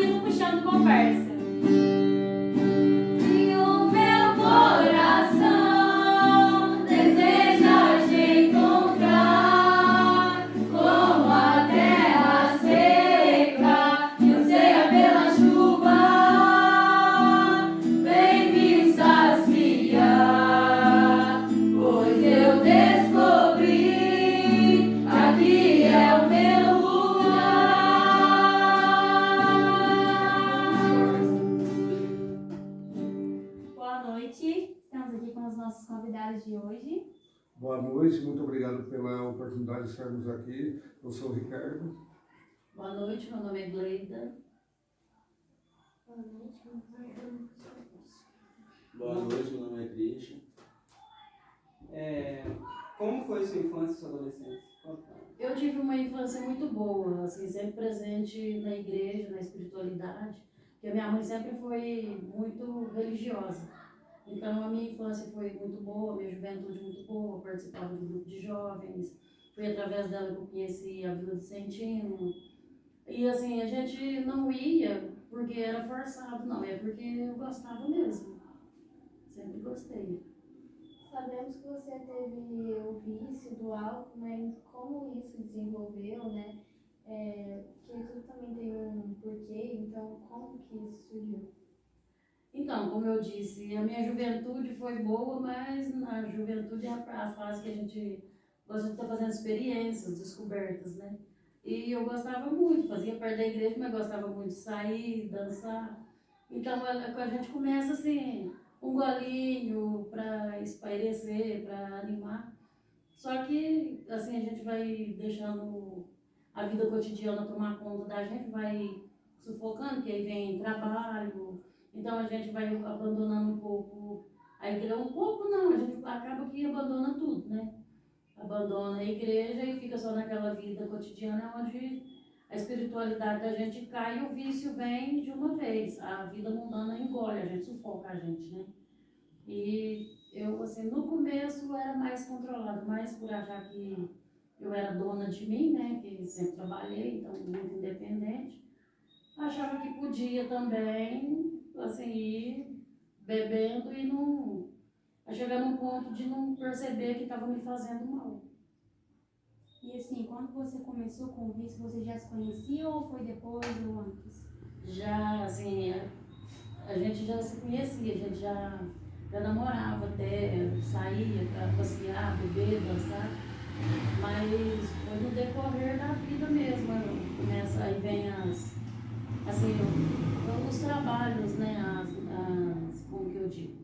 indo puxando conversa. De hoje. Boa noite, muito obrigado pela oportunidade de estarmos aqui. Eu sou o Ricardo. Boa noite, meu nome é Gleida. Boa noite, meu nome é Ana. Boa noite, meu nome é Christian. Como foi sua infância e sua adolescência? Eu tive uma infância muito boa, assim, sempre presente na igreja, na espiritualidade, porque a minha mãe sempre foi muito religiosa. Então, a minha infância foi muito boa, a minha juventude muito boa, participava do grupo de jovens, foi através dela que eu conheci a Vila Vicentino. E assim, a gente não ia porque era forçado, não, é porque eu gostava mesmo. Sempre gostei. Sabemos que você teve o vício do álcool, né? Como isso desenvolveu, né? Que tudo também tem um porquê, então como que isso surgiu? Então, como eu disse, a minha juventude foi boa, mas na juventude é a fase que a gente gosta de estar fazendo experiências, descobertas, né? E eu gostava muito, fazia parte da igreja, mas gostava muito de sair, dançar. Então, a gente começa assim, um golinho para espairecer, para animar. Só que, assim, a gente vai deixando a vida cotidiana tomar conta da gente, vai sufocando, que aí vem trabalho. Então a gente vai abandonando um pouco a igreja. Um pouco não, a gente acaba que abandona tudo, né? Abandona a igreja e fica só naquela vida cotidiana onde a espiritualidade da gente cai e o vício vem de uma vez. A vida mundana engole a gente, sufoca a gente, né? E eu, assim, no começo era mais controlado, mais por achar que eu era dona de mim, né? Que sempre trabalhei, então muito independente. Achava que podia também, assim, ir bebendo e não... a chegar num ponto de não perceber que estava me fazendo mal. E assim, quando você começou com o vício, você já se conhecia ou foi depois ou antes? Já, assim, a gente já se conhecia, a gente já namorava até, saía para passear, beber, dançar. Mas foi no decorrer da vida mesmo, começa, aí vem assim, os trabalhos, né, como que eu digo,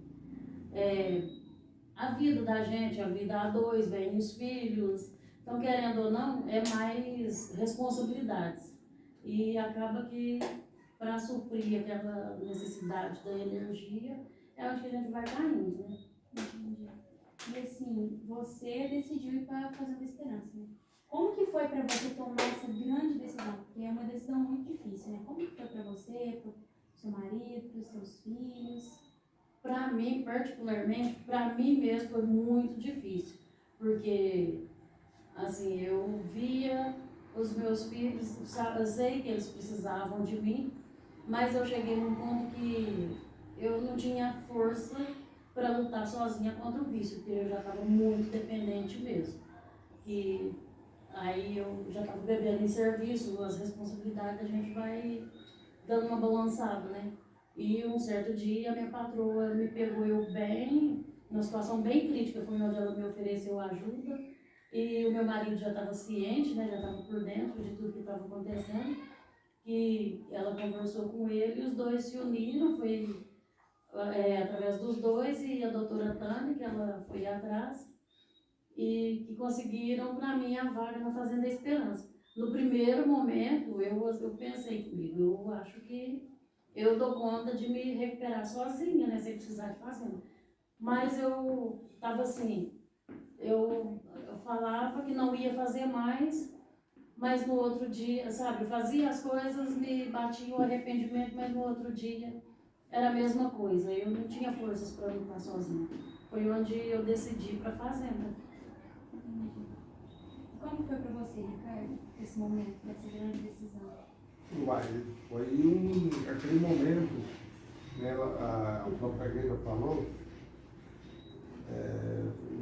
a vida da gente, a vida a dois, vem os filhos, então querendo ou não, é mais responsabilidades. E acaba que para suprir aquela necessidade da energia, é onde que a gente vai caindo, né? Entendi. E assim, você decidiu ir para a Fazenda Esperança, né? Como que foi para você tomar essa grande decisão? Porque é uma decisão muito difícil, né? Como que foi para você, para o seu marido, para os seus filhos? Para mim, particularmente, para mim mesmo foi muito difícil, porque, assim, eu via os meus filhos, eu sei que eles precisavam de mim, mas eu cheguei num ponto que eu não tinha força para lutar sozinha contra o vício, porque eu já estava muito dependente mesmo. E aí eu já estava bebendo em serviço, as responsabilidades a gente vai dando uma balançada, né? E um certo dia a minha patroa me pegou eu bem, numa situação bem crítica, foi onde ela me ofereceu ajuda. E o meu marido já estava ciente, né? Já estava por dentro de tudo que estava acontecendo. E ela conversou com ele e os dois se uniram, foi através dos dois e a doutora Tânia, que ela foi atrás, e que conseguiram para mim a vaga na Fazenda Esperança. No primeiro momento, eu pensei comigo, eu acho que eu dou conta de me recuperar sozinha, né, sem precisar de fazenda. Mas eu estava assim, eu falava que não ia fazer mais, mas no outro dia, sabe, eu fazia as coisas, me batia o arrependimento, mas no outro dia era a mesma coisa. Eu não tinha forças para lutar sozinha. Foi onde eu decidi para a fazenda. Entendi. Como foi para você, Ricardo, esse momento, essa grande decisão? Vai, foi aquele momento, né, a própria igreja falou,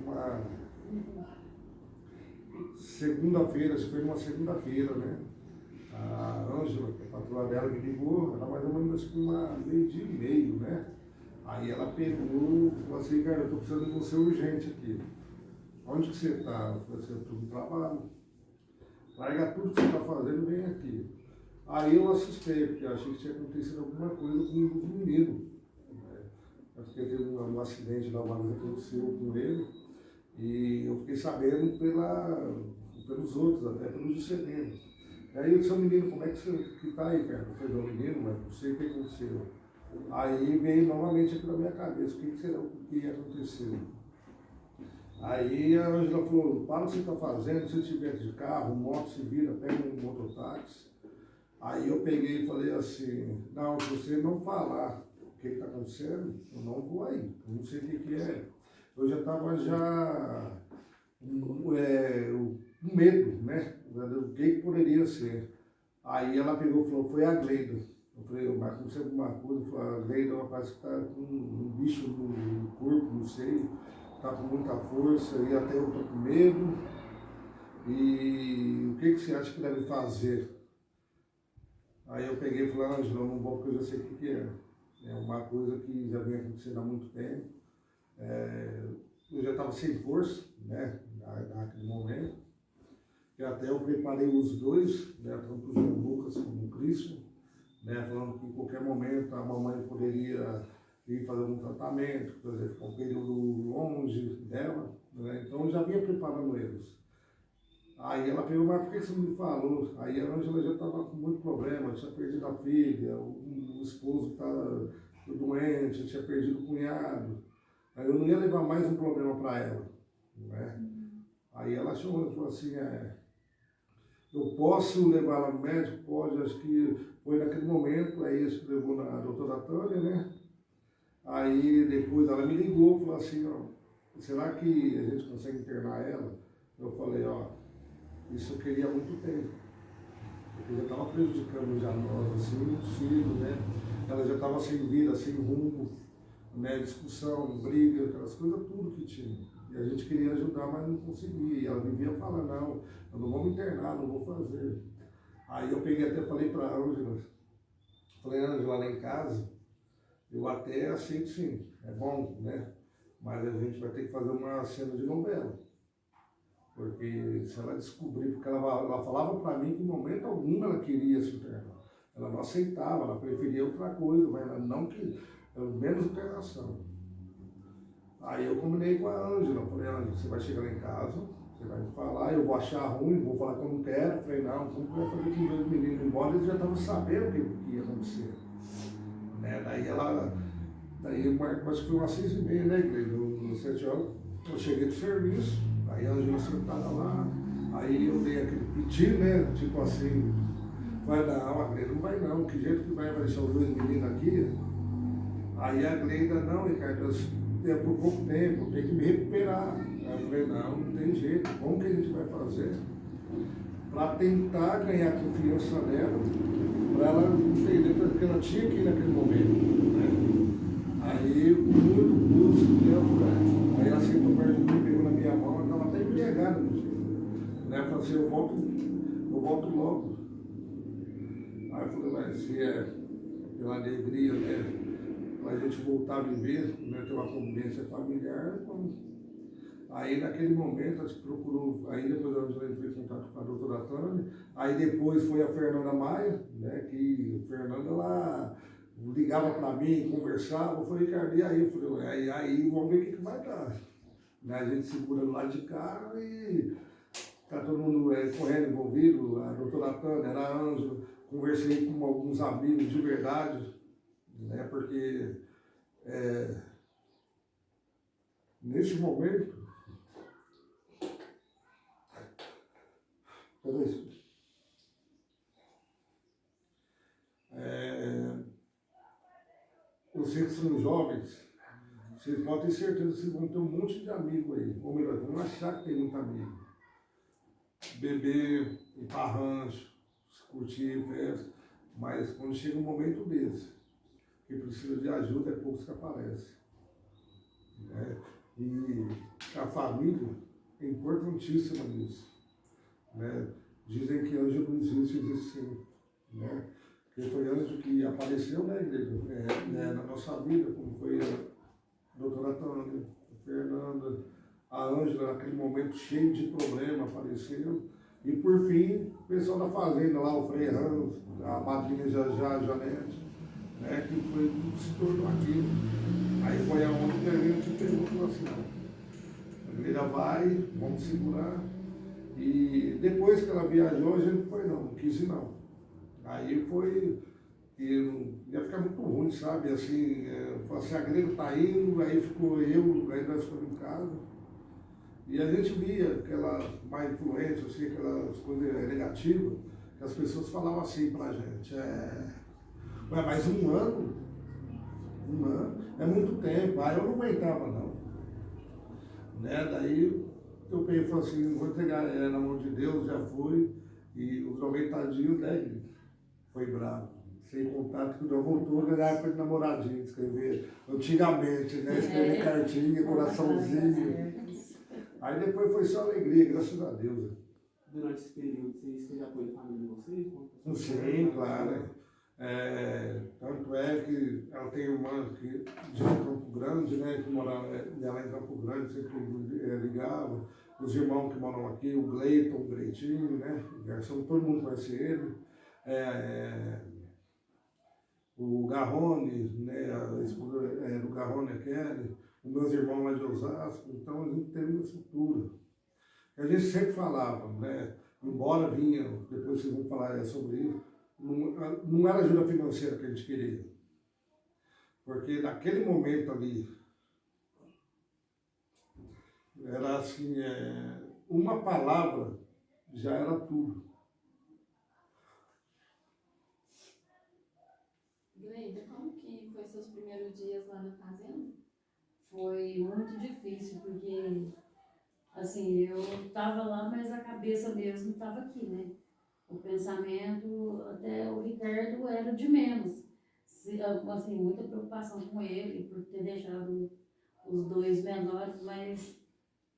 uma segunda-feira, acho que foi uma segunda-feira, né? A Ângela, que é a patroa dela, me ligou, ela mais ou menos acho que uma meio-dia e meio, né? Aí ela pegou e falou assim, cara, eu tô precisando de você urgente aqui. Onde que você tá? Eu falei assim, eu tô no trabalho. Larga tudo que você tá fazendo e vem aqui. Aí eu assustei, porque eu achei que tinha acontecido alguma coisa com um dos meninos. Né? Porque teve um acidente lá, uma vez aconteceu com ele. E eu fiquei sabendo pelos outros, até pelos discernidos. Aí eu disse, menino, como é que você está aí, cara? Eu falei, não, menino, mas não sei o que aconteceu. Aí veio novamente aqui na minha cabeça, o que será que aconteceu? Aí a Ângela falou, para o que você está fazendo, se você estiver de carro, moto, se vira, pega um mototáxi. Aí eu peguei e falei assim, não, se você não falar o que está acontecendo, eu não vou aí, eu não sei o que é. Eu já estava com medo, né? O que poderia ser. Aí ela pegou e falou, foi a Gleida. Eu falei, mas aconteceu alguma coisa, falou, a Gleida parece que está com um bicho no corpo, não sei, está com muita força, e até eu estou com medo. E o que você acha que deve fazer? Aí eu peguei e falei, Ângela, eu não vou porque eu já sei o que é. É uma coisa que já vem acontecendo há muito tempo. Eu já estava sem força, né, naquele momento. E até eu preparei os dois, né, tanto o João Lucas como o Cristo, né, falando que em qualquer momento a mamãe poderia ir fazer um tratamento, por exemplo, ficar um período longe dela, né, então eu já vinha preparando eles. Aí ela pegou, mas por que você não me falou? Aí a Ângela já estava com muito problema, tinha perdido a filha, o esposo estava doente, tinha perdido o cunhado. Aí eu não ia levar mais um problema para ela, né? Aí ela falou assim, eu posso levar ela no médico? Pode, acho que foi naquele momento, aí acho que levou na doutora Tânia, né? Aí depois ela me ligou, falou assim, ó, será que a gente consegue internar ela? Eu falei, ó, isso eu queria há muito tempo, porque já estava prejudicando já nós, assim, os filhos, né? Ela já estava sem vida, sem rumo, né? Discussão, briga, aquelas coisas, tudo que tinha. E a gente queria ajudar, mas não conseguia. E ela vivia falando, não, eu não vou me internar, não vou fazer. Aí eu peguei até falei para a Ângela, falei, Ângela, lá em casa, eu até achei que sim, é bom, né? Mas a gente vai ter que fazer uma cena de novela. Porque se ela descobrir, porque ela falava para mim que em momento algum ela queria se internar. Ela não aceitava, ela preferia outra coisa, mas ela não queria, menos internação. Aí eu combinei com a Ângela, falei, Ângela, você vai chegar lá em casa, você vai me falar, eu vou achar ruim, vou falar que eu não quero. Falei, não, como que eu vou fazer com os dois meninos? Embora eles já estavam sabendo o que ia acontecer. Né? Daí marcou, acho que foi umas 6h30, né, igreja, no 7 horas, eu cheguei do serviço. Aí a Ângela sentada lá, aí eu dei aquele pedido, né? Tipo assim, vai não, a Gleida não vai não, que jeito que vai deixar os dois meninos aqui? Aí a Gleida, não, Ricardo, é por pouco tempo, tem que me recuperar. Aí eu falei, não tem jeito, como que a gente vai fazer? Para tentar ganhar a confiança dela, para ela entender porque ela tinha que ir naquele momento, né? Aí, muito custo, aí ela sentou perto de mim, pegou na minha mão, ela estava até embriagada no dia. Né? Eu falei assim, eu volto logo. Aí eu falei, mas se é pela alegria, né? Para a gente voltar a viver, né? Ter uma convivência familiar, então... Aí naquele momento a gente procurou, aí depois a gente entrou em contato com a doutora Tânia, aí depois foi a Fernanda Maia, né? Que a Fernanda ela ligava para mim, conversava, eu falei, Ricardo, e aí? Eu falei, aí vamos ver o que vai dar. Né? A gente segura do lado de cá e tá todo mundo correndo envolvido, a doutora Tânia, a Ângela, conversei com alguns amigos de verdade, né? Porque nesse momento, vocês que são jovens, vocês podem ter certeza que vocês vão ter um monte de amigo aí, ou melhor, vão achar que tem muito amigo. Beber, ir para rancho, curtir festa. Mas quando chega um momento desse, que precisa de ajuda, é poucos que aparecem. Né? E a família é importantíssima nisso. Né? Dizem que anjo não existe, existe sim. Né? Porque foi anjo que apareceu na igreja, na nossa vida, como foi a doutora Tânia, a Fernanda, a Ângela, naquele momento cheio de problema, apareceu. E por fim, o pessoal da fazenda lá, o Frei Ramos, a madrinha Jajá, a Janete, né, que foi se tornou aquilo. Aí foi aonde que a gente perguntou assim, a igreja vai, vamos segurar. E depois que ela viajou, a gente foi não quis ir não. Aí foi, ia ficar muito ruim, sabe? Assim, a igreja tá indo, aí ficou eu, aí nós ficamos em casa. E a gente via aquela má influência, assim, aquelas coisas negativas, que as pessoas falavam assim pra gente, ué, mas um ano é muito tempo, aí eu não aguentava não. Né? Daí eu peguei e falei assim, vou entregar na mão de Deus, já foi, e os 90 dias, né, foi bravo. Sem contato, que não voltou na época de namoradinho, escrever antigamente, né? Escrever cartinha, coraçãozinho. Aí depois foi só alegria, graças a Deus. Durante esse período, vocês teve apoio da família de vocês? Sim, claro. Tanto é que ela tem irmã aqui de Campo Grande, né? Que mora ela em Campo Grande, sempre ligava. Os irmãos que moram aqui, o Gleiton, o Greitinho, né? O Garçom, todo mundo conhece ele. O Garrone, né? A esposa do Garrone, a Kelly. Os meus irmãos lá de Osasco. Então a gente teve uma estrutura. A gente sempre falava, né? Embora vinha, depois vocês vão falar sobre isso, não era ajuda financeira que a gente queria. Porque naquele momento ali, era assim, uma palavra já era tudo. Gleida, como que foi seus primeiros dias lá na fazenda? Foi muito difícil, porque assim, eu estava lá, mas a cabeça mesmo estava aqui, né? O pensamento, até o Ricardo era de menos. Assim, muita preocupação com ele, por ter deixado os dois menores, mas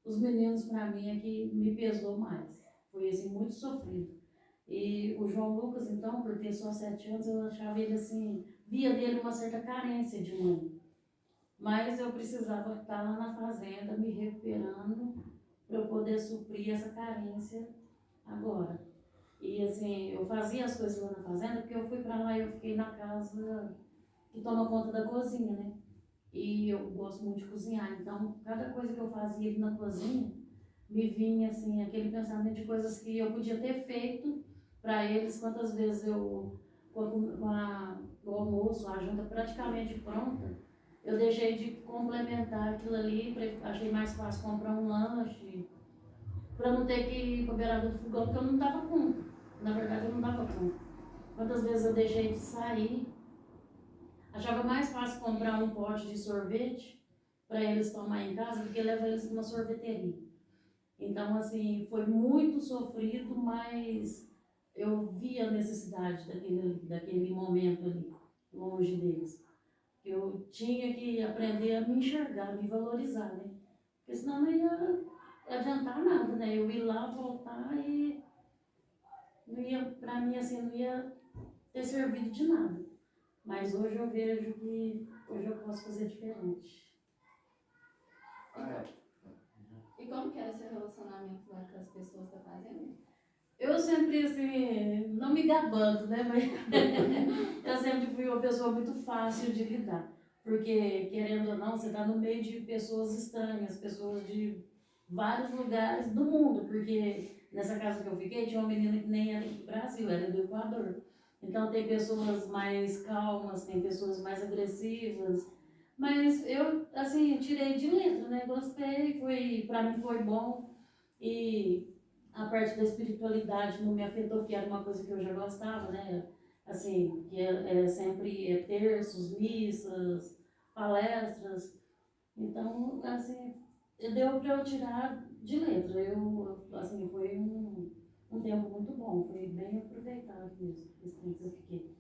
os meninos, para mim, é que me pesou mais. Foi, assim, muito sofrido. E o João Lucas, então, por ter só 7 anos, eu achava ele, assim, via dele uma certa carência de mãe. Mas eu precisava estar lá na fazenda, me recuperando, para eu poder suprir essa carência agora. E assim, eu fazia as coisas lá na fazenda, porque eu fui para lá e eu fiquei na casa que toma conta da cozinha, né? E eu gosto muito de cozinhar, então cada coisa que eu fazia ali na cozinha, me vinha assim, aquele pensamento de coisas que eu podia ter feito para eles, quantas vezes eu, o almoço, a janta praticamente pronta, eu deixei de complementar aquilo ali, achei mais fácil comprar um lanche, para não ter que ir para a beirada do fogão, porque eu não dava conta. Na verdade, eu não dava conta. Quantas vezes eu deixei de sair, achava mais fácil comprar um pote de sorvete para eles tomar em casa do que levar eles para uma sorveteria. Então, assim, foi muito sofrido, mas eu vi a necessidade daquele momento ali, longe deles. Eu tinha que aprender a me enxergar, a me valorizar, né? Porque senão não ia adiantar nada, né? Eu ir lá, voltar e não ia, pra mim, assim, não ia ter servido de nada. Mas hoje eu vejo que hoje eu posso fazer diferente. E como que era seu relacionamento lá com as pessoas da fazenda? Eu sempre, assim, não me gabando, né? Mas eu sempre fui uma pessoa muito fácil de lidar. Porque, querendo ou não, você está no meio de pessoas estranhas, pessoas de vários lugares do mundo. Porque nessa casa que eu fiquei, tinha uma menina que nem era do Brasil, era do Equador. Então, tem pessoas mais calmas, tem pessoas mais agressivas. Mas eu, assim, tirei de letra, né? Gostei, pra mim foi bom. E a parte da espiritualidade não me afetou, porque era uma coisa que eu já gostava, né? Assim, que sempre terços, missas, palestras. Então, assim, deu para eu tirar de letra. Foi um tempo muito bom, foi bem aproveitado mesmo, esse tempo que eu fiquei.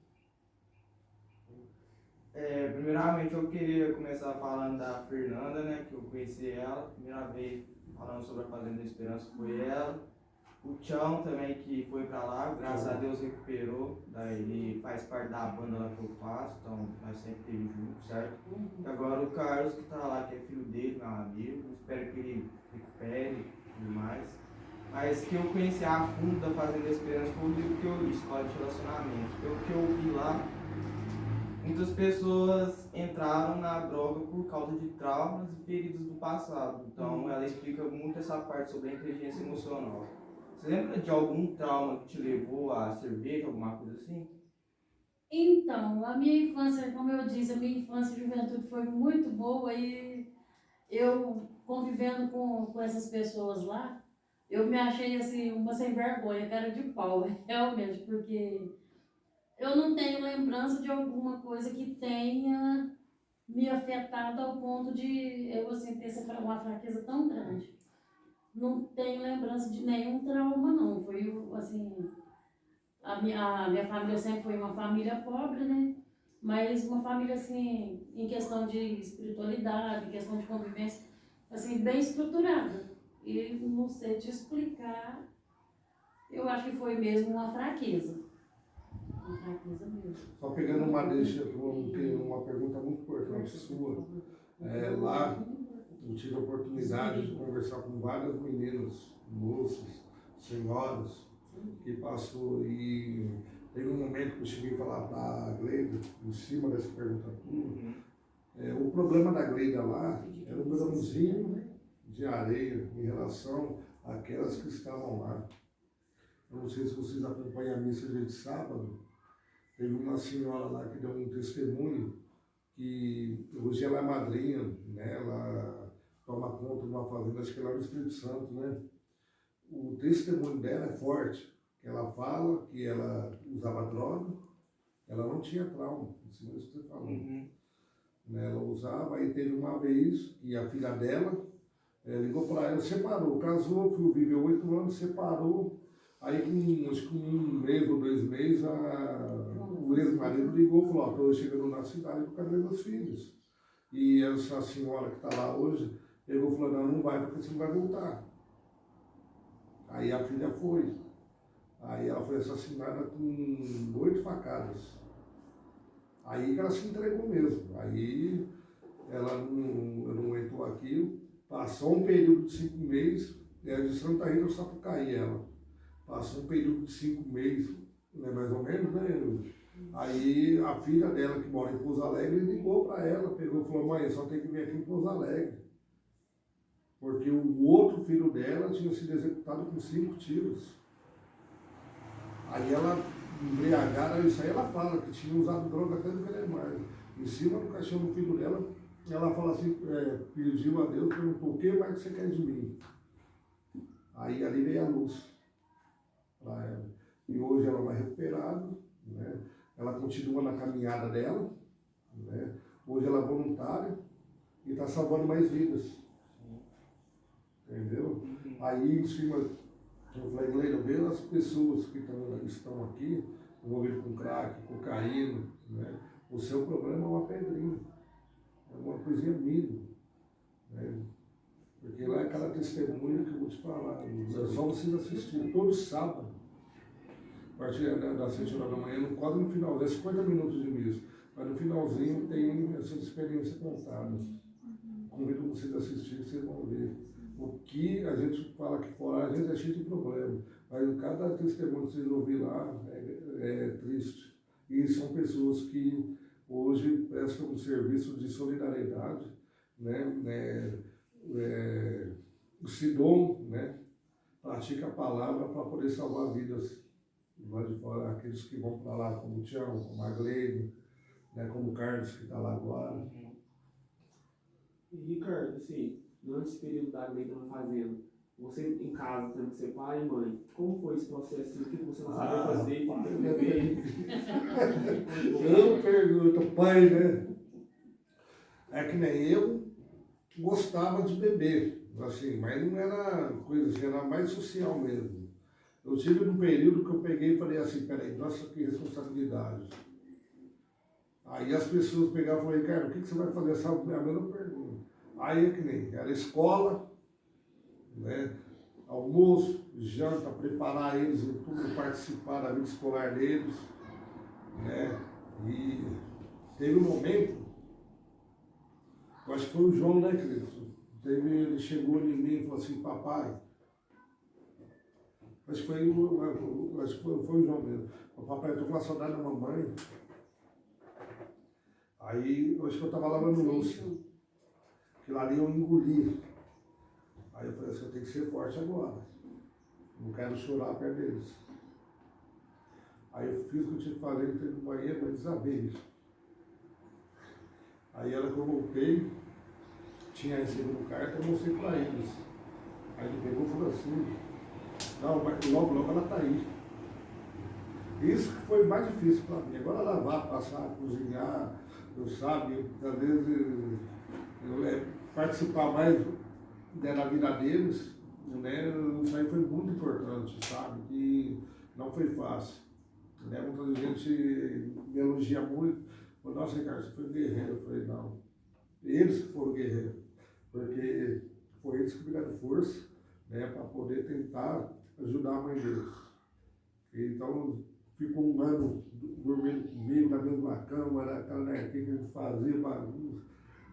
Primeiramente eu queria começar falando da Fernanda, né, que eu conheci ela, primeira vez falando sobre a Fazenda da Esperança foi ela. O Tchão também, que foi pra lá, graças a Deus recuperou, daí ele faz parte da banda lá que eu faço, então nós sempre esteve juntos, certo? E agora o Carlos que tá lá, que é filho dele, meu amigo, espero que ele recupere e tudo mais. Mas que eu conheci a fundo da Fazenda da Esperança foi o livro que eu li, Escola de Relacionamentos. Pelo que eu vi lá, muitas pessoas entraram na droga por causa de traumas e feridas do passado. Então ela explica muito essa parte sobre a inteligência emocional. Você lembra de algum trauma que te levou à cerveja, alguma coisa assim? Então, a minha infância, como eu disse, a minha infância e juventude foi muito boa e eu convivendo com essas pessoas lá, eu me achei assim, uma sem vergonha, cara de pau, realmente, porque eu não tenho lembrança de alguma coisa que tenha me afetado ao ponto de eu assim, ter uma fraqueza tão grande. Não tenho lembrança de nenhum trauma, não. Foi assim, a minha família sempre foi uma família pobre, né? Mas uma família assim, em questão de espiritualidade, em questão de convivência, assim, bem estruturada. E não sei te explicar, eu acho que foi mesmo uma fraqueza. Uma fraqueza mesmo. Só pegando uma deixa, uma pergunta muito importante sua. Lá eu tive a oportunidade de conversar com várias meninas, moças, senhoras, que passou e teve um momento que eu cheguei a falar para a Gleida, em cima dessa pergunta tua, o problema da Gleida lá era um grãozinho de areia em relação àquelas que estavam lá. Eu não sei se vocês acompanham a missa de sábado, teve uma senhora lá que deu um testemunho que hoje ela é madrinha, né? Ela toma conta de uma fazenda, acho que lá no Espírito Santo, né? O testemunho dela é forte. Ela fala que ela usava droga, ela não tinha trauma, em cima disso que você falou. Né? Ela usava, aí teve uma vez que a filha dela ligou para ela, separou, casou, o filho viveu 8 anos, separou, aí acho que 1 mês ou 2 meses, o ex-marido ligou e falou, estou chegando na cidade por causa dos meus filhos. E essa senhora que está lá hoje, pegou e falou, não vai porque você não vai voltar. Aí a filha foi. Aí ela foi assassinada com 8 facadas. Aí que ela se entregou mesmo. Aí ela não aguentou aquilo. Passou um período de 5 meses, era de Santa Rita do Sapucaí ela. Passou um período de 5 meses, né, mais ou menos, né? Aí a filha dela, que mora em Pouso Alegre, ligou para ela, pegou e falou, mãe, só tem que vir aqui em Pouso Alegre. Porque o outro filho dela tinha sido executado com 5 tiros. Aí ela, embriagada, isso aí ela fala, que tinha usado droga até no Canemar. Em cima do caixão do filho dela, ela fala assim, pediu a Deus, perguntou, o que mais você quer de mim? Aí ali veio a luz para ela. E hoje ela vai recuperada, né? Ela continua na caminhada dela, né? Hoje ela é voluntária e está salvando mais vidas. Entendeu? Aí em cima, eu falei, Gleida, vê as pessoas que estão aqui, envolvidas com crack, cocaína, né? O seu problema é uma pedrinha, é uma coisinha mínima, né? Porque lá é cada testemunho que eu vou te falar, é só vocês assistirem todo sábado, a partir das 7 horas da manhã, quase no final, 50 minutos de missa, mas no finalzinho tem essa experiência contada. Convido vocês a assistirem, vocês vão ver. O que a gente fala aqui fora, a gente é cheio de problema, mas cada testemunho que vocês ouvirem lá é triste. E são pessoas que hoje prestam um serviço de solidariedade, né? O Sidom, né? Pratica a palavra para poder salvar vidas lá de fora, aqueles que vão para lá, como o Tião, como a Gleide, né? Como o Carlos, que está lá agora. E Ricardo, assim, durante esse período da Gleida na fazenda, você em casa, tendo que ser pai e mãe, como foi esse processo? O que você não sabia fazer? Eu pergunto, pai, né? É que nem eu gostava de beber, assim, mas não era coisa assim, era mais social mesmo. Eu tive um período que eu peguei e falei assim, peraí, nossa, que responsabilidade. Aí as pessoas pegavam e falavam, Ricardo, o que você vai fazer? Essa é a mesma pergunta. Aí é que nem, era escola, né? Almoço, janta, preparar eles, tudo, participar da vida escolar deles, né? E teve um momento, eu acho que foi o João, né, Cristo? Ele chegou em mim e falou assim, papai, acho que foi o João mesmo. O papai, eu tô com uma saudade da mamãe. Aí, eu acho que eu tava lavando louça. Aquilo ali eu engoli. Aí eu falei assim, eu tenho que ser forte agora. Não quero chorar perto deles. Aí eu fiz o que eu tinha que fazer, entrei no banheiro, mas desabei. Aí, a hora que eu voltei, tinha recebido carta, eu mostrei para eles. Aí ele pegou e falou assim, não, mas logo, logo ela tá aí. Isso que foi mais difícil para mim. Agora lavar, passar, cozinhar, eu sabe, às vezes participar mais da vida deles, né? Isso aí foi muito importante, sabe? E não foi fácil. Né? Muita gente me elogia muito. Nossa, Ricardo, você foi guerreiro. Eu falei, não. Eles que foram guerreiros. Porque foi eles que me deram força, né, para poder tentar ajudar a mãe deles. Então, ficou um ano dormindo comigo na mesma cama, naquela nerquinha que a gente fazia bagunça.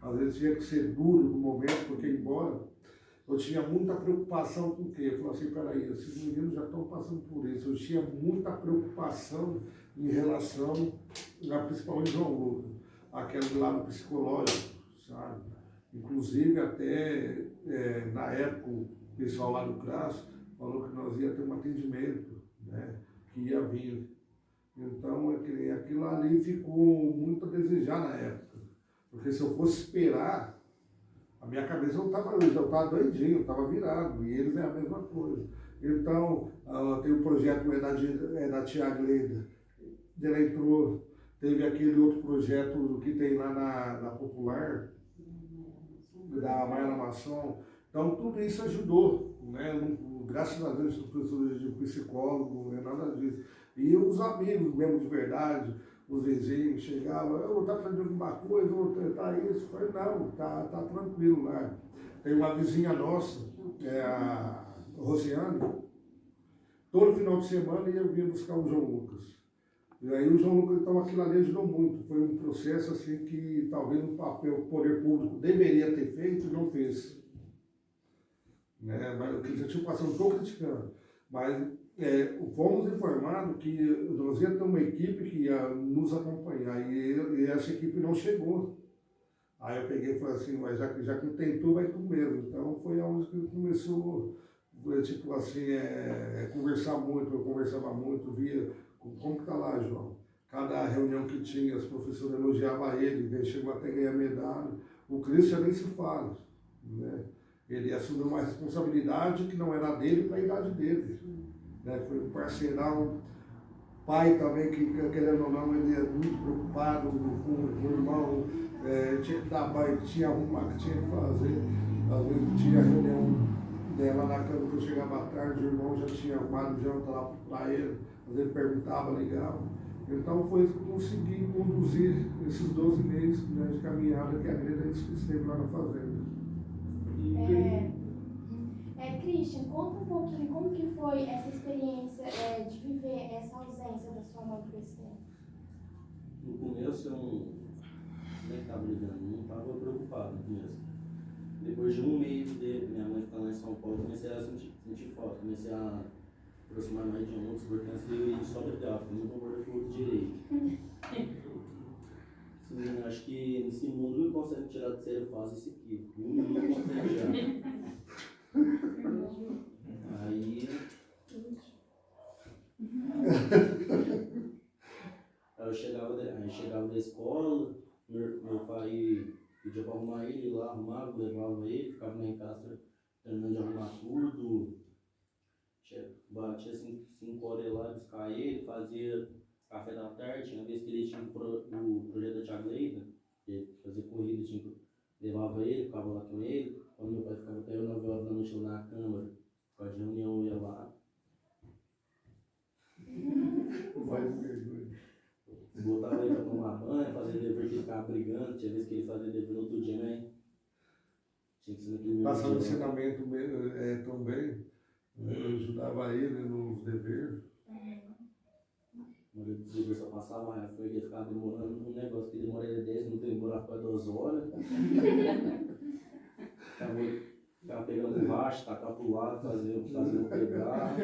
Às vezes tinha que ser duro no momento, porque embora eu tinha muita preocupação com o quê? Eu falei assim, peraí, esses meninos já estão passando por isso. Eu tinha muita preocupação em relação, principalmente João Lucas, aquele lado psicológico, sabe? Inclusive até na época o pessoal lá do CRAS falou que nós ia ter um atendimento, né, que ia vir. Então aquilo ali ficou muito a desejar na época. Porque se eu fosse esperar, a minha cabeça eu já estava doidinho, eu estava virado, e eles é a mesma coisa. Então, tem o projeto da tia Gleda, ela entrou, teve aquele outro projeto que tem lá na Popular, da Maia Maçom. Então, tudo isso ajudou, né? Graças a Deus, os professores de psicólogo, não é nada disso. E os amigos mesmo de verdade, os vizinhos chegavam, eu vou estar fazendo alguma coisa, vou tentar isso. Eu falei, não, tá tranquilo lá. Tem uma vizinha nossa, a Rosiane, todo final de semana ia vir buscar o João Lucas. E aí o João Lucas, então aquilo ali ajudou muito. Foi um processo assim que talvez o poder público deveria ter feito e não fez. Né? Mas o que já tinha passado, não estou criticando, mas fomos informados que nós ia ter uma equipe que ia nos acompanhar e essa equipe não chegou. Aí eu peguei e falei assim, mas já que tentou, vai tu mesmo. Então foi onde que começou, tipo assim, conversar muito, eu conversava muito, via como que tá lá, João. Cada reunião que tinha, as professoras elogiavam ele chegou até a ganhar medalha. O Cristian nem se fala, né? Ele assumiu uma responsabilidade que não era dele para a idade dele. Né? Foi um parceirão, pai também, que querendo ou não, ele é muito preocupado com o irmão, tinha que dar banho, tinha arrumar, que tinha que fazer. Às vezes tinha reunião dela na cama que eu chegava à tarde, o irmão já tinha arrumado janta lá para ele, às vezes perguntava, ligava. Então foi isso que eu consegui conduzir esses 12 meses, né, de caminhada que a Greta esteve lá na fazenda. Christian, conta um pouquinho como que foi essa experiência de viver essa ausência da sua mãe por esse tempo. No começo eu nem estava ligando, não estava preocupado no começo. Depois de um mês de minha mãe ficando lá em São Paulo, comecei a sentir falta, comecei a aproximar mais de outros, porque antes eu ia só brigar, porque eu não vou com outro direito. Sim, acho que nesse mundo não consegue tirar de sério fácil esse aqui. Não consegue já. Aí eu chegava da escola, meu pai pedia para arrumar ele lá, arrumava, levava ele, ficava lá em casa terminando de arrumar tudo. Batia 5 horas lá, buscar ele, fazia café da tarde. Tinha vez que ele tinha o projeto da tia Gleida, fazer corrida, levava ele, ficava lá com ele. Quando meu pai ficava até 9 horas da noite lá na Câmara, por causa de reunião, eu ia lá. Botava ele pra tomar banho, fazer dever que ele ficava brigando, tinha vezes que ele fazia dever no outro dia, né? Tinha que ser naquele mesmo Passava dia, né? ensinamento também, né? Eu ajudava ele nos deveres. Mas o dever só passava raiva, foi que ele ficava demorando um negócio que demora 10 minutos, demorava quase 2 horas. Ficava pegando borracha, tacar pro lado, fazendo pegar.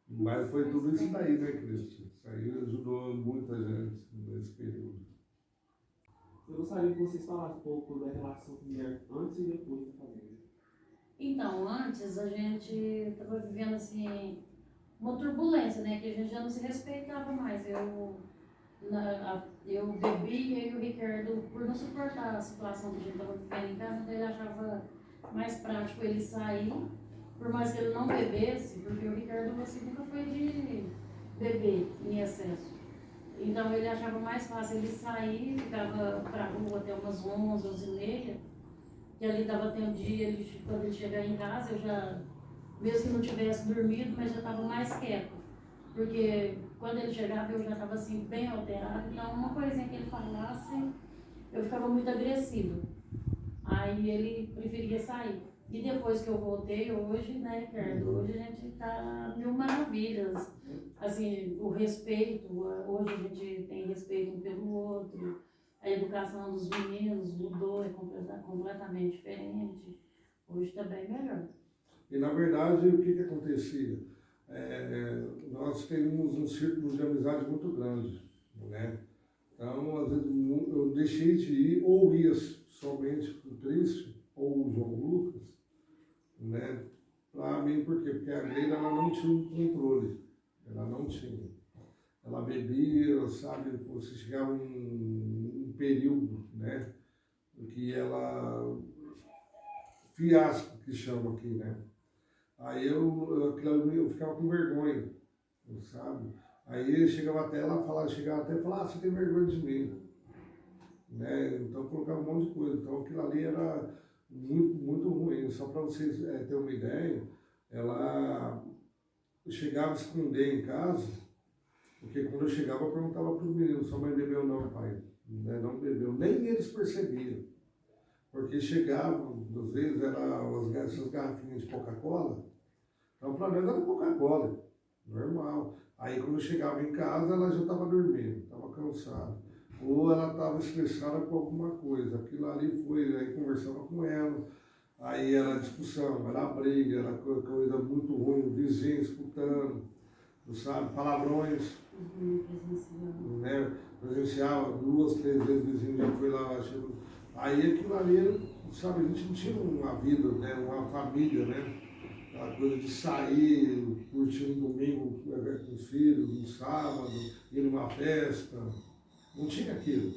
Mas foi tudo isso daí, né, Cristo? Isso aí ajudou muita gente nesse período. Eu gostaria que vocês falassem um pouco da relação familiar antes e depois da fazenda. Então, antes a gente estava vivendo assim uma turbulência, né? Que a gente já não se respeitava mais. Eu bebia e o Ricardo, por não suportar a situação que a gente estava vivendo em casa, então ele achava mais prático ele sair, por mais que ele não bebesse, porque o Ricardo assim, nunca foi de beber em excesso. Então ele achava mais fácil ele sair, ficava pra rua até umas 11, 11h30, e ali dava tempo de quando ele chegar em casa, eu já, mesmo que não tivesse dormido, mas já estava mais quieto. Porque quando ele chegava eu já estava assim, bem alterada, então uma coisinha que ele falasse, eu ficava muito agressiva. Aí ele preferia sair. E depois que eu voltei, hoje, né, Ricardo, hoje a gente tá mil maravilhas. Assim, o respeito, hoje a gente tem respeito um pelo outro, a educação dos meninos mudou, é completamente diferente. Hoje está bem melhor. E na verdade, o que acontecia? Nós temos um círculo de amizade muito grande, né? Então, às vezes, eu deixei de ir, ou ia somente com o Cristo, ou o João Lucas, né? Para mim, por quê? Porque a Gleida, ela não tinha um controle, ela não tinha. Ela bebia, sabe, você chegava um período, né? Que ela, fiasco que chama aqui, né? Aí eu ficava com vergonha, sabe? Aí chegava até ela falar, você tem vergonha de mim, né? Então eu colocava um monte de coisa. Então aquilo ali era muito, muito ruim. Só para vocês terem uma ideia, ela chegava a esconder em casa, porque quando eu chegava eu perguntava para os meninos, sua mãe bebeu ou não, pai? Né? Não bebeu, nem eles percebiam. Porque chegavam, às vezes, eram essas garrafinhas de Coca-Cola, então para nós era Coca-Cola, normal. Aí quando eu chegava em casa, ela já estava dormindo, estava cansada. Ou ela estava estressada com alguma coisa. Aquilo ali foi, aí conversava com ela, aí era discussão, era briga, era coisa muito ruim, o vizinho escutando, sabe, palavrões. Né? Presenciava 2, 3 vezes o vizinho já foi lá, aí aquilo ali, sabe, a gente não tinha uma vida, né, uma família, né? Aquela coisa de sair, curtir um domingo com os filhos, um sábado, ir numa festa, não tinha aquilo.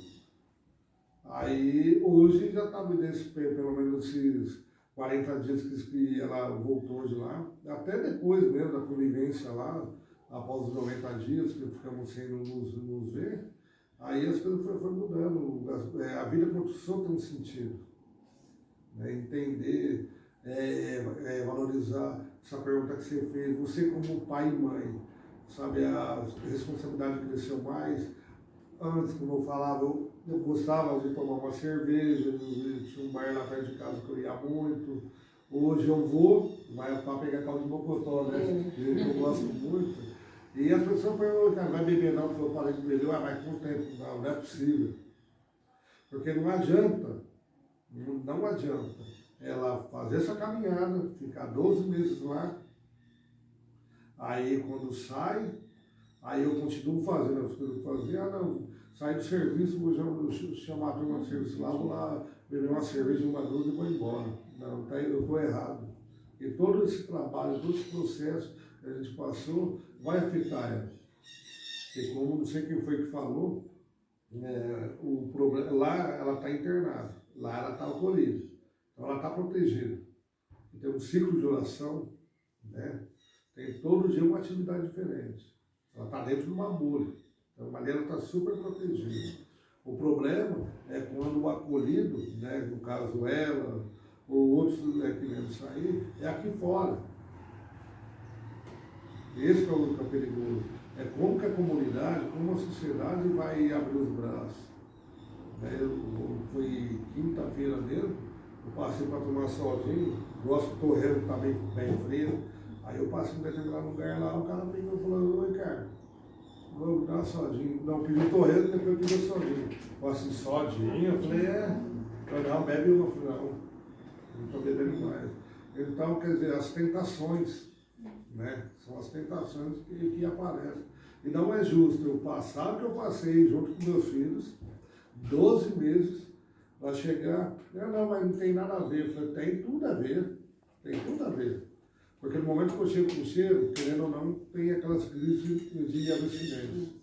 Aí hoje já estava pelo menos esses 40 dias que ela voltou de lá, até depois mesmo da convivência lá, após os 90 dias que ficamos sem nos ver, aí as coisas foram mudando, a vida começou a ter um sentido, né? Entender, valorizar essa pergunta que você fez, você como pai e mãe, sabe, a responsabilidade cresceu mais. Antes, como eu falava, eu gostava de tomar uma cerveja, tinha um bar lá perto de casa que eu ia muito. Hoje eu vou, mas para pegar caldo de mocotó, né? Eu gosto muito. E as pessoas perguntam, cara, vai beber não? Eu falei de beber, mas com o tempo, não é possível. Porque não adianta ela fazer essa caminhada, ficar 12 meses lá, aí quando sai, aí eu continuo fazendo as coisas que eu fazia, sair do serviço, vou chamar a turma de serviço lá, vou lá beber uma cerveja, uma dúvida e vou embora. Não, eu estou errado. E todo esse trabalho, todo esse processo que a gente passou, vai afetar ela. Porque como não sei quem foi que falou, o problema, lá ela está internada, lá ela está acolhida, então ela está protegida. Tem um ciclo de oração, né? Tem todo dia uma atividade diferente. Ela está dentro de uma bolha, então ali ela está super protegida. O problema é quando o acolhido, né, no caso ela, ou outros que querem sair, é aqui fora. Esse que é o perigoso. é como que a comunidade, como a sociedade vai abrir os braços. Né? Foi quinta-feira mesmo, eu passei para tomar sozinho, gosto de torreiro que está bem frio. Aí eu passei em determinado lugar lá, o cara pegou e falou, oi, cara, vou dar uma sodinha. Não, pedi torreiro, depois pedi sodinha. Falei assim, sodinha? Eu falei, falei, não, bebe uma. Eu falei, não estou bebendo mais. Então, quer dizer, as tentações, né? São as tentações que aparecem. E não é justo eu passar o que eu passei junto com meus filhos, 12 meses, para chegar, não, mas não tem nada a ver. Eu falei, tem tudo a ver, tem tudo a ver. Porque no momento que eu chego com o cheiro, querendo ou não, tem aquelas crises de adoecimento.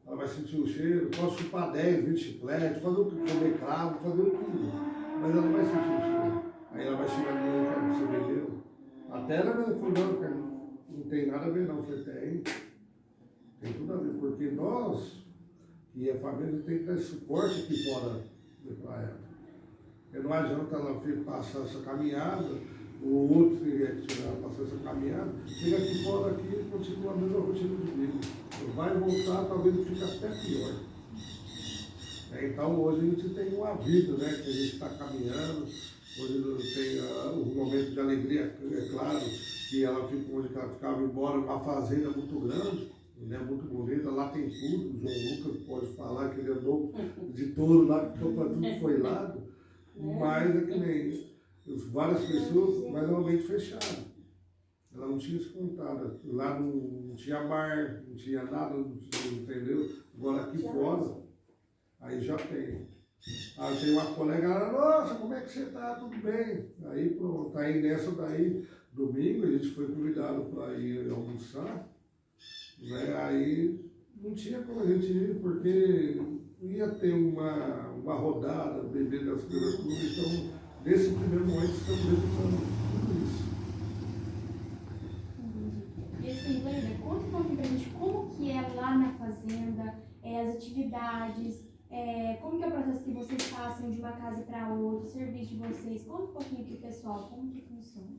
Ela vai sentir o cheiro, posso chupar 10, 20 chicletes, fazer o que comer cravo, fazer tudo. Mas ela não vai sentir o cheiro. Aí ela vai chegar no meu, cara, você bebeu? Até ela me falou, não, cara, não tem nada a ver não. Eu falei, tem tudo a ver, porque nós, e a família, tem que dar suporte aqui fora para ela. Porque não adianta ela passar essa caminhada, o outro que passar essa caminhada, chega aqui fora aqui e continua a mesma rotina de vida. Vai voltar, talvez fique até pior. Então hoje a gente tem uma vida, né, que a gente está caminhando, hoje tem um momento de alegria, é claro, que ela fica onde ela ficava, embora uma fazenda muito grande, né, muito bonita, lá tem tudo, o João Lucas pode falar que ele andou de touro lá, que para tudo foi lado, mas é que nem várias pessoas, mas realmente fechado. Ela não tinha isso contado. Lá não tinha bar, não tinha nada, entendeu? Agora aqui fora, aí já tem. Aí tem uma colega, ela, nossa, como é que você tá? Tudo bem? Aí pronto, aí nessa daí, domingo, a gente foi convidado para ir almoçar, né? Aí não tinha como a gente ir, porque ia ter uma rodada, beber das coisas tudo, então nesse primeiro momento estamos evitando tudo isso. E assim, Leila, conta um pouquinho pra gente como que é lá na fazenda, as atividades, como que é o processo que vocês passam de uma casa para outra, o serviço de vocês. Conta um pouquinho aqui, pessoal, como que funciona.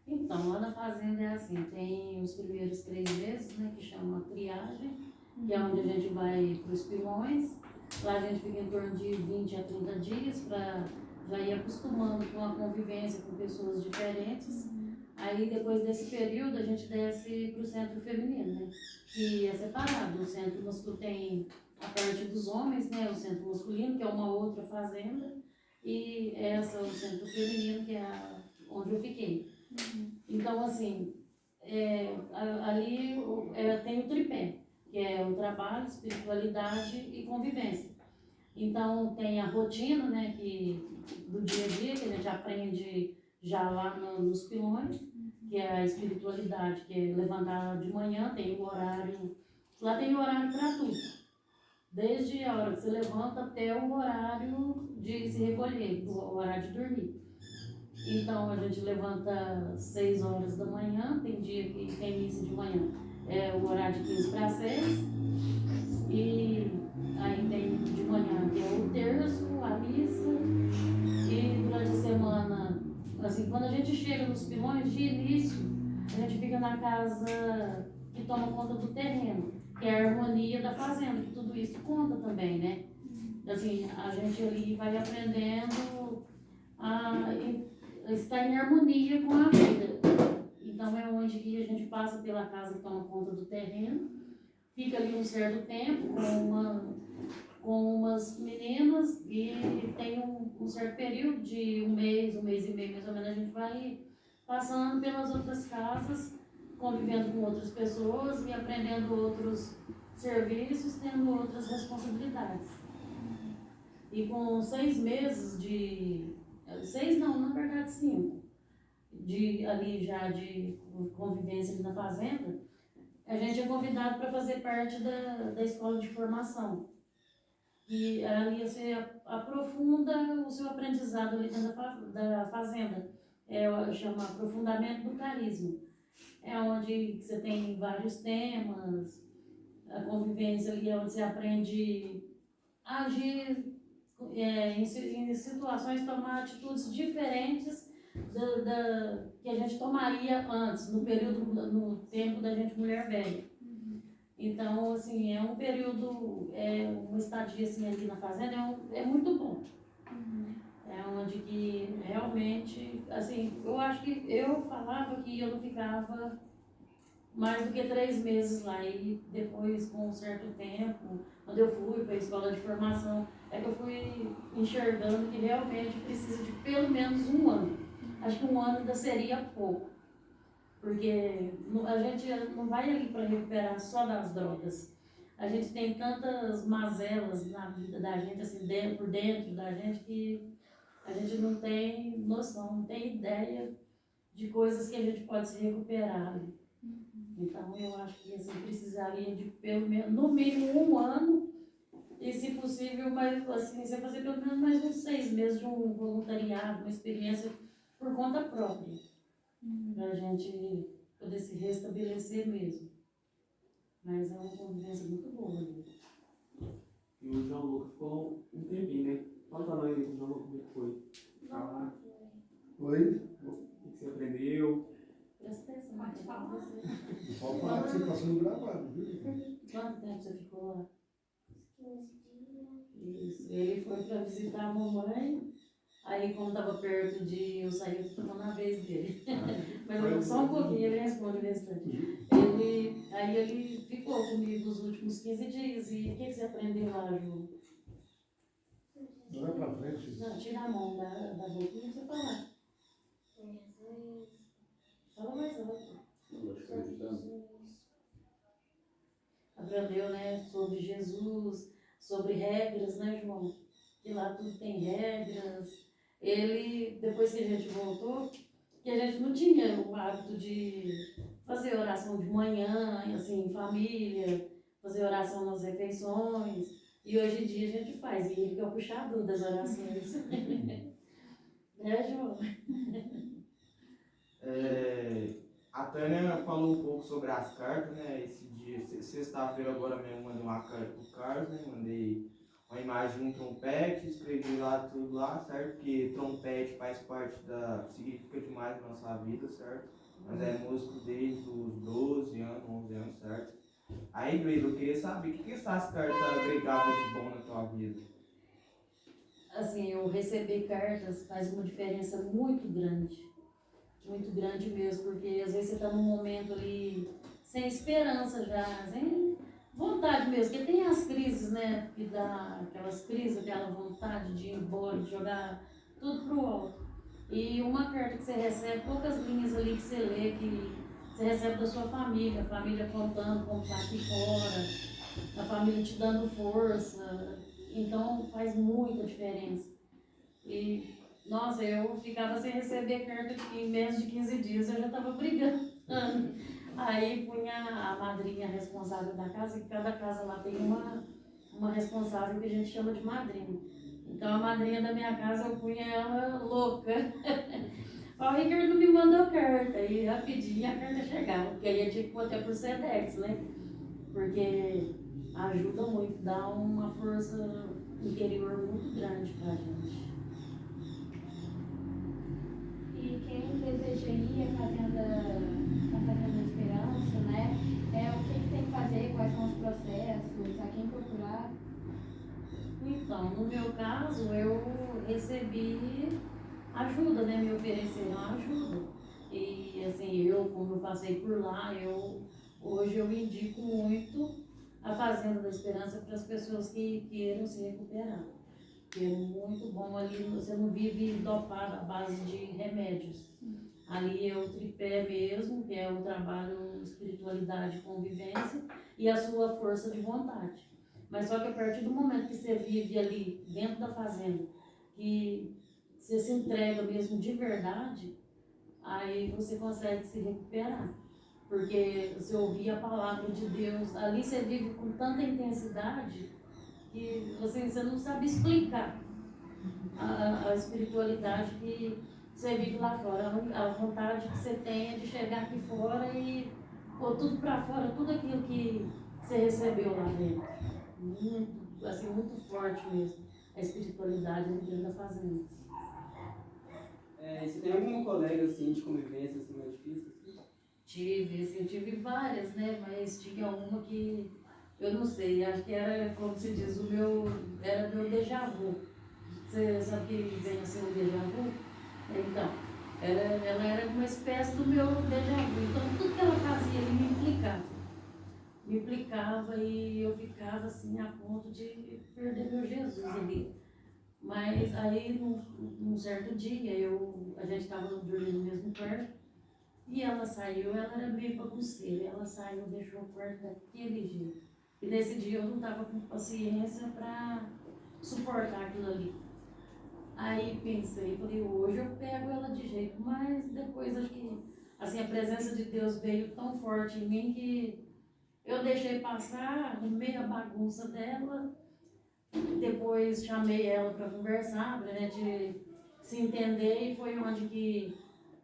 Então, lá na fazenda é assim, tem os primeiros 3 meses, né, que chama triagem, que é onde a gente vai para os pilões. Lá a gente fica em torno de 20 a 30 dias para já ir acostumando com a convivência com pessoas diferentes. Aí depois desse período a gente desce para o centro feminino, né, que é separado. O centro masculino tem a parte dos homens, né, o centro masculino, que é uma outra fazenda, e essa é o centro feminino, que é onde eu fiquei. Então, assim, ali tem o tripé, que é o trabalho, espiritualidade e convivência. Então, tem a rotina, né, do dia a dia, que a gente aprende já lá nos pilões, que é a espiritualidade, que é levantar de manhã, tem o horário, lá tem horário para tudo. Desde a hora que você levanta até o horário de se recolher, o horário de dormir. Então a gente levanta às 6 horas da manhã, tem dia que tem missa de manhã, é o horário de 15 para 6. E aí tem de manhã que é o terço, a missa. E durante a semana, assim, quando a gente chega nos pilões, de início, a gente fica na casa que toma conta do terreno, que é a harmonia da fazenda, que tudo isso conta também, né? Assim, a gente ali vai aprendendo a estar em harmonia com a vida. Então é onde que a gente passa pela casa que toma conta do terreno, fica ali um certo tempo com umas meninas e tem um certo período de um mês e meio mais ou menos, a gente vai passando pelas outras casas, convivendo com outras pessoas e aprendendo outros serviços, tendo outras responsabilidades. E com 6 meses 6 não, na verdade 5, ali já de convivência ali na fazenda, a gente é convidado para fazer parte da escola de formação. E ali você aprofunda o seu aprendizado ali dentro da fazenda. Chama aprofundamento do carisma. É onde você tem vários temas, a convivência ali é onde você aprende a agir em situações, tomar atitudes diferentes que a gente tomaria antes, no tempo da gente mulher velha. Então, assim, é um período, uma estadia assim ali na fazenda, é muito bom. É onde que realmente, assim, eu acho que eu falava que eu não ficava mais do que 3 meses lá. E depois, com um certo tempo, quando eu fui para a escola de formação, é que eu fui enxergando que realmente precisa de pelo menos 1 ano. Acho que 1 ano ainda seria pouco. Porque a gente não vai ali para recuperar só das drogas. A gente tem tantas mazelas na vida da gente, assim, por dentro da gente, que a gente não tem noção, não tem ideia de coisas que a gente pode se recuperar ali. Então, eu acho que assim, precisaria de pelo menos, no mínimo 1 ano, e se possível, mais, assim, você fazer pelo menos mais uns 6 meses de um voluntariado, uma experiência por conta própria, para a gente poder se restabelecer mesmo. Mas é uma convivência muito boa ali. E o João Lucas ficou um tempinho, né? Fala pra nós aí, João Lucas, como é que foi? Ah, Oi? o que você aprendeu? Presta atenção, Pode falar. Pode falar que você está sendo gravado, viu? Quanto tempo você ficou lá? 15 dias. Isso. Ele foi para visitar a mamãe, aí como estava perto de eu sair, eu estava na vez dele. Mas só um pouquinho, ele responde o restante. Aí ele ficou comigo os últimos 15 dias. E o que você aprendeu lá, Ju? Olha pra frente. Não, tira a mão da boquinha e você falar. Jesus. Fala mais alto. Não, acho que foi ajudando. Aprendeu, né, sobre Jesus, sobre regras, né, João? Que lá tudo tem regras. Ele, depois que a gente voltou, que a gente não tinha o hábito de fazer oração de manhã, assim, em família, fazer oração nas refeições. E hoje em dia a gente faz, e ele que é o puxador das orações. Né, João? A Tânia falou um pouco sobre as cartas, né? Esse dia, sexta-feira agora mesmo, mandei uma carta pro Carlos, né? Mandei uma imagem de um trompete, escrevi lá tudo lá, certo? Porque trompete faz parte significa demais na nossa vida, certo? Mas é músico desde os 12 anos, 11 anos, certo? Aí, Gleido, eu queria saber o que essas cartas agregavam de bom na tua vida? Assim, eu receber cartas faz uma diferença muito grande mesmo, porque às vezes você está num momento ali sem esperança já, sem vontade mesmo, porque tem as crises, né, que dá aquelas crises, aquela vontade de ir embora, de jogar tudo pro alto. E uma carta que você recebe, poucas linhas ali que você lê, que você recebe da sua família, a família contando como está aqui fora, a família te dando força, então faz muita diferença. E, nossa, eu ficava sem receber carta em menos de 15 dias, eu já estava brigando. Aí punha a madrinha responsável da casa, e cada casa lá tem uma responsável que a gente chama de madrinha. Então a madrinha da minha casa, eu punha ela louca. Ó, o Ricardo não me mandou carta, e rapidinho a carta chegava, porque aí eu tinha que pôr até por Sedex, né? Porque ajuda muito, dá uma força interior muito grande pra gente. E quem deseja ir à Fazenda da Esperança, né? O que tem que fazer, quais são os processos, a quem procurar. Então, no meu caso, eu recebi ajuda, né? Me ofereceram ajuda. E assim, como eu passei por lá, hoje eu indico muito a Fazenda da Esperança para as pessoas que queiram se recuperar. Porque é muito bom ali, você não vive dopado à base de remédios. Ali é o tripé mesmo, que é o trabalho espiritualidade e convivência, e a sua força de vontade. Mas só que a partir do momento que você vive ali dentro da fazenda, que você se entrega mesmo de verdade, aí você consegue se recuperar. Porque você ouvir a palavra de Deus, ali você vive com tanta intensidade que você não sabe explicar a espiritualidade que você vive lá fora. A vontade que você tem é de chegar aqui fora e pôr tudo para fora, tudo aquilo que você recebeu lá dentro. Muito, assim, muito forte mesmo, a espiritualidade dentro da fazenda. Você tem alguma colega assim de convivência assim, mais difícil? Assim? Tive, assim, eu tive várias, né? Mas tinha uma que eu não sei, acho que era, como se diz, era meu déjà vu. Você sabe que vem assim o déjà vu? Então, ela era uma espécie do meu déjà vu. Então, tudo que ela fazia, ele me implicava. Me implicava e eu ficava assim a ponto de perder meu Jesus ali. Mas aí, num certo dia, a gente estava dormindo no mesmo quarto e ela saiu, ela era meio bagunceira. Ela saiu, deixou o quarto daquele jeito. E nesse dia eu não estava com paciência para suportar aquilo ali. Aí pensei, falei, hoje eu pego ela de jeito, mas depois acho que assim, a presença de Deus veio tão forte em mim que eu deixei passar, arrumei a bagunça dela, depois chamei ela para conversar, para a gente se entender, e foi onde que,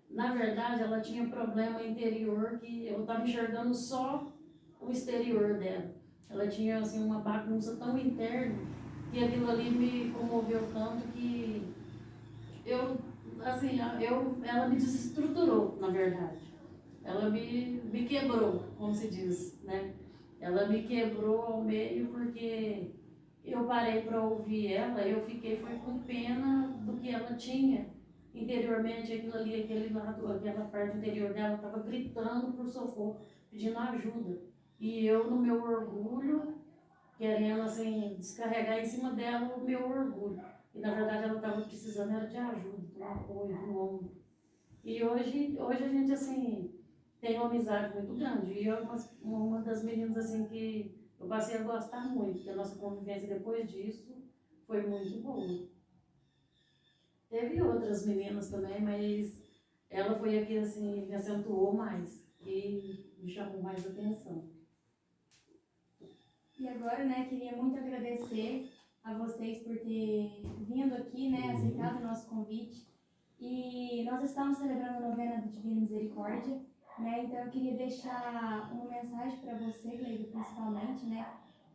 na verdade, ela tinha problema interior que eu estava enxergando só o exterior dela. Ela tinha assim, uma bagunça tão interna que aquilo ali me comoveu tanto que ela me desestruturou, na verdade. Ela me quebrou, como se diz, né? Ela me quebrou ao meio porque eu parei para ouvir ela, eu fiquei foi com pena do que ela tinha. Interiormente, aquilo ali, aquele lado, aquela parte interior dela estava gritando por socorro, pedindo ajuda. E eu, no meu orgulho, querendo assim, descarregar em cima dela o meu orgulho. E na verdade ela estava precisando era de ajuda, de um apoio, de um ombro. E hoje a gente assim tem uma amizade muito grande. E eu uma das meninas assim que eu passei a gostar muito, que a nossa convivência depois disso foi muito boa. Teve outras meninas também, mas ela foi a que assim, me acentuou mais e me chamou mais atenção. E agora, né, queria muito agradecer a vocês por ter vindo aqui, né, aceitado o nosso convite. E nós estamos celebrando a novena do Divina Misericórdia, né, então eu queria deixar uma mensagem para você, Gleido, principalmente, né,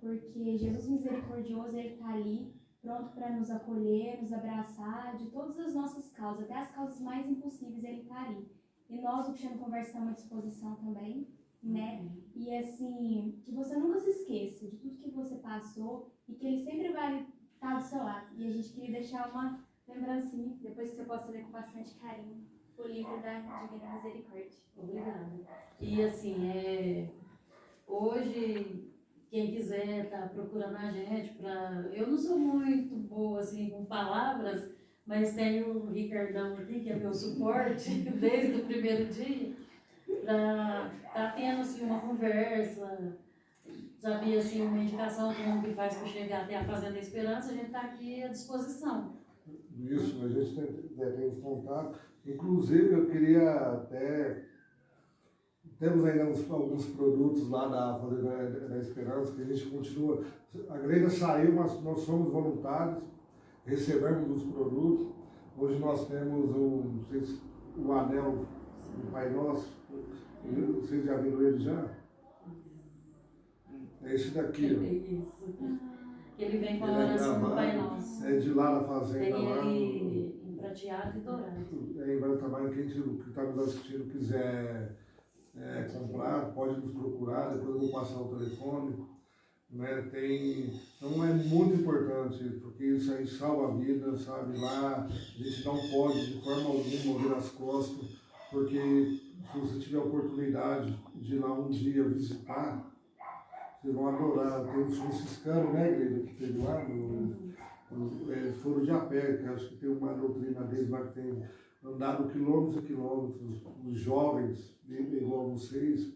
porque Jesus misericordioso, ele está ali, pronto para nos acolher, nos abraçar, de todas as nossas causas, até as causas mais impossíveis, ele está ali. E nós, o Cristiano Conversa, estamos à disposição também, né? E assim, que você nunca se esqueça de tudo que você passou e que ele sempre vai estar do seu lado. E a gente queria deixar uma lembrancinha, depois que você possa ler com bastante carinho, o livro da Divina Misericórdia. Obrigada. E assim, hoje, quem quiser tá procurando a gente eu não sou muito boa assim com palavras, mas tenho o Ricardão aqui, que é meu suporte desde o primeiro dia, para tá tendo assim uma conversa, sabia assim, uma indicação como que faz para chegar até a Fazenda Esperança, a gente está aqui à disposição. Isso, a gente tem contato. Inclusive, eu queria até... Temos ainda alguns produtos lá da Fazenda da Esperança, que a gente continua... A Grelha saiu, mas nós somos voluntários, recebemos os produtos. Hoje nós temos o anel do Pai Nosso. Vocês já viram ele já? É esse daqui, ó. Isso. Ele vem com a Ele é oração do gravado, Pai Nosso. é de lá da fazenda. Tem Lá, ele em prateado e dourado. em Velho Trabalho, quem está nos assistindo quiser comprar, pode nos procurar, depois eu vou passar o telefone. Né? Então é muito importante, porque isso aí salva a vida, sabe? Lá a gente não pode de forma alguma virar as costas, porque se você tiver a oportunidade de ir lá um dia visitar, vocês vão adorar. Tem os franciscanos, né, igreja, que teve lá, eles foram de a pé, que acho que tem uma doutrina deles lá que tem andado quilômetros e quilômetros. Os jovens, igual vocês,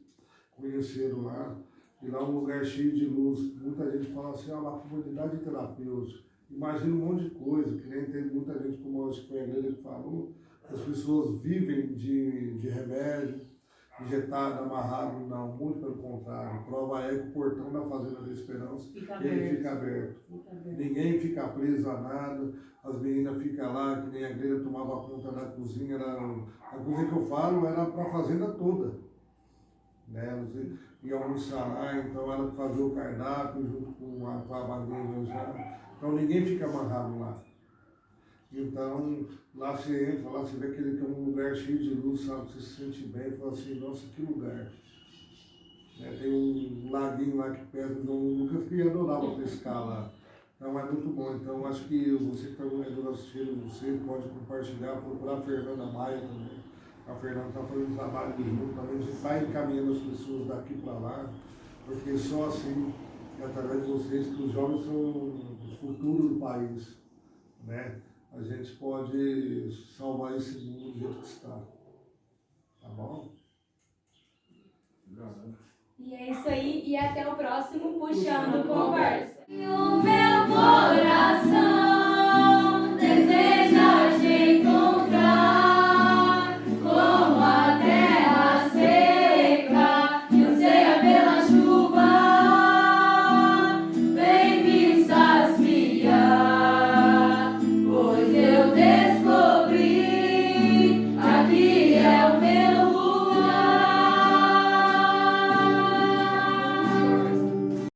conheceram lá. E lá é um lugar cheio de luz. Muita gente fala assim, uma comunidade terapêutica. Imagina um monte de coisa, que nem tem muita gente, como acho que foi a igreja que falou, as pessoas vivem de remédio, injetado, amarrado, não, muito pelo contrário. Prova é que o portão da Fazenda da Esperança, ele fica aberto. Ninguém fica preso a nada, as meninas ficam lá, que nem a igreja tomava conta da cozinha, a cozinha que eu falo era para a fazenda toda. Né? Elas iam almoçar lá, então ela fazia o cardápio junto com a bandeja já. Então ninguém fica amarrado lá. Então, lá você entra, lá você vê aquele que é um lugar cheio de luz, sabe? Você se sente bem, fala assim, nossa, que lugar. Né? Tem um laguinho lá que pesa, então nunca fiquei adorável pescar lá. Então é muito bom. Então acho que você que está assistindo, você pode compartilhar, procurar a Fernanda Maia também. A Fernanda está fazendo um trabalho de junto também, a gente vai encaminhando as pessoas daqui para lá, porque só assim, através de vocês, que os jovens são o futuro do país, né? A gente pode salvar esse mundo do jeito que está. Tá bom? E é isso aí, e até o próximo Puxando Conversa.